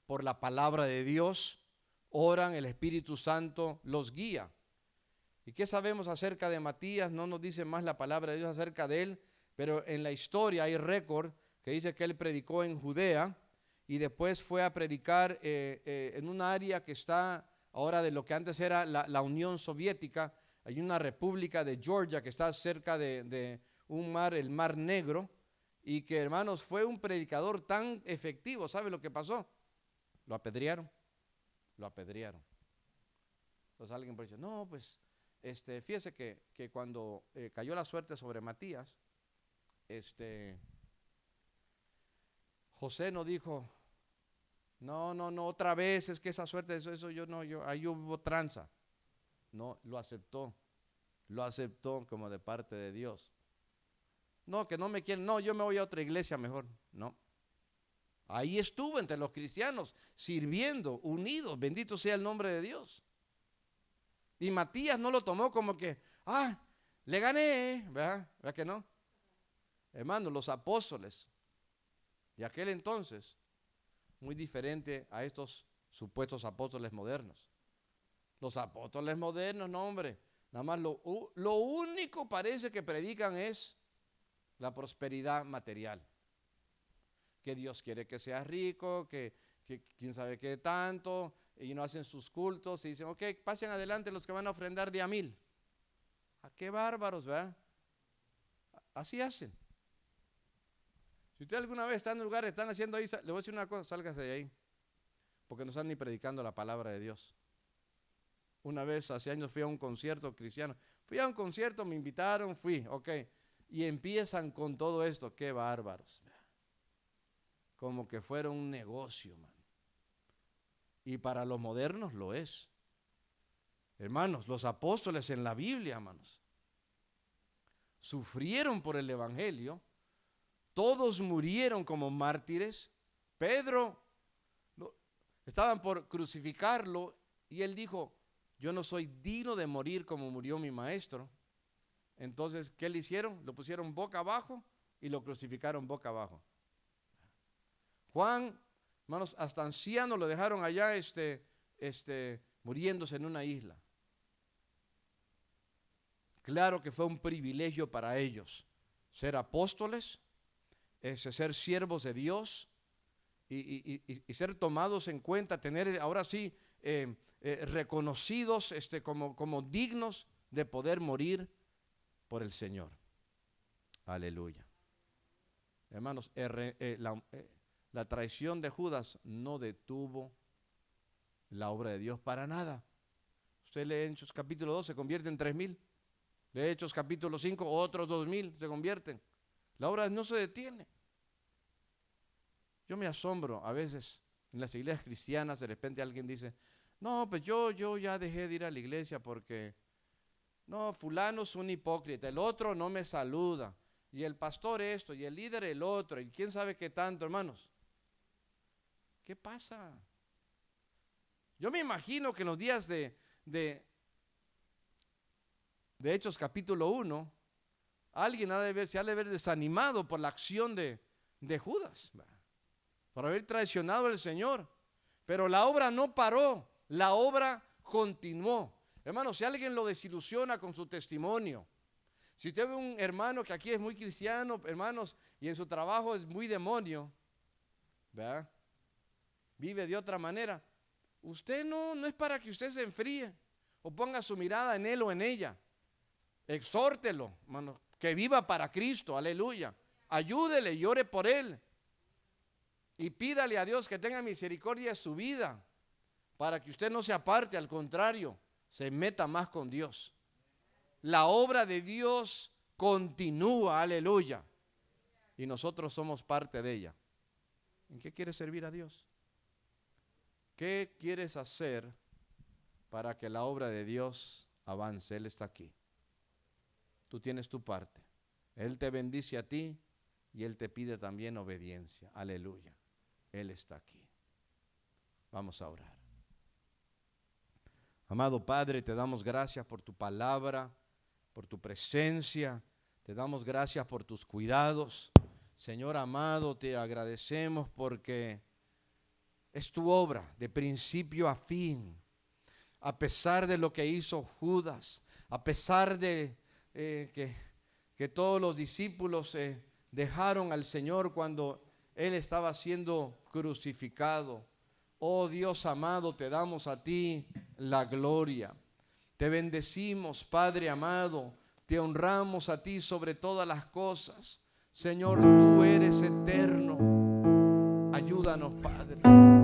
por la palabra de Dios, oran, el Espíritu Santo los guía. ¿Y qué sabemos acerca de Matías? No nos dice más la palabra de Dios acerca de él, pero en la historia hay récord que dice que él predicó en Judea y después fue a predicar en un área que está ahora de lo que antes era la Unión Soviética. Hay una república de Georgia que está cerca de un mar, el Mar Negro, y que, hermanos, fue un predicador tan efectivo. ¿Sabe lo que pasó? Lo apedrearon. Entonces alguien puede decir, no, pues, fíjese que cuando cayó la suerte sobre Matías, José no dijo, no, otra vez, es que esa suerte, eso ahí hubo tranza. No, lo aceptó como de parte de Dios. No, que no me quieren, no, yo me voy a otra iglesia mejor. No, ahí estuvo entre los cristianos, sirviendo, unidos, bendito sea el nombre de Dios. Y Matías no lo tomó como que, le gané, ¿verdad? ¿Verdad que no? Hermanos, los apóstoles de aquel entonces, muy diferente a estos supuestos apóstoles modernos. Los apóstoles modernos, no, hombre, nada más lo único parece que predican es la prosperidad material. Que Dios quiere que seas rico, que quién sabe qué tanto, y no hacen sus cultos y dicen, ok, pasen adelante los que van a ofrendar de a 1000. ¡Ah, qué bárbaros!, ¿verdad? Así hacen. Si usted alguna vez está en un lugar, están haciendo ahí, le voy a decir una cosa, sálgase de ahí, porque no están ni predicando la palabra de Dios. Una vez, hace años, fui a un concierto cristiano. Fui a un concierto, me invitaron, fui, ok. Y empiezan con todo esto, qué bárbaros. Como que fuera un negocio, man. Y para los modernos lo es. Hermanos, los apóstoles en la Biblia, hermanos, sufrieron por el evangelio. Todos murieron como mártires. Pedro, estaban por crucificarlo y él dijo, yo no soy digno de morir como murió mi maestro. Entonces, ¿qué le hicieron? Lo pusieron boca abajo y lo crucificaron boca abajo. Juan, hermanos, hasta anciano lo dejaron allá muriéndose en una isla. Claro que fue un privilegio para ellos ser apóstoles, ser siervos de Dios y ser tomados en cuenta, tener ahora sí reconocidos como dignos de poder morir por el Señor. Aleluya. Hermanos, la traición de Judas no detuvo la obra de Dios para nada. Usted lee Hechos capítulo 2, se convierte en 3,000. Lee Hechos capítulo 5, otros 2,000 se convierten. La obra no se detiene. Yo me asombro a veces en las iglesias cristianas, de repente alguien dice, no, pues yo ya dejé de ir a la iglesia porque, no, fulano es un hipócrita, el otro no me saluda, y el pastor esto, y el líder el otro, y quién sabe qué tanto, hermanos. ¿Qué pasa? Yo me imagino que en los días de Hechos capítulo 1, alguien se ha de ver desanimado por la acción de Judas, por haber traicionado al Señor. Pero la obra no paró, la obra continuó. Hermanos, si alguien lo desilusiona con su testimonio, si usted ve un hermano que aquí es muy cristiano, hermanos, y en su trabajo es muy demonio, ¿verdad? Vive de otra manera, usted no es para que usted se enfríe o ponga su mirada en él o en ella. Exhórtelo, hermano, que viva para Cristo, aleluya. Ayúdele y ore por él. Y pídale a Dios que tenga misericordia de su vida, para que usted no se aparte, al contrario, se meta más con Dios. La obra de Dios continúa, aleluya. Y nosotros somos parte de ella. ¿En qué quieres servir a Dios? ¿Qué quieres hacer para que la obra de Dios avance? Él está aquí. Tú tienes tu parte. Él te bendice a ti y Él te pide también obediencia. Aleluya. Él está aquí. Vamos a orar. Amado Padre, te damos gracias por tu palabra, por tu presencia. Te damos gracias por tus cuidados. Señor amado, te agradecemos porque es tu obra de principio a fin. A pesar de lo que hizo Judas, a pesar de que todos los discípulos dejaron al Señor cuando Él estaba siendo crucificado. Oh Dios amado, te damos a ti la gloria. Te bendecimos, Padre amado. Te honramos a ti sobre todas las cosas. Señor, tú eres eterno. Ayúdanos, Padre.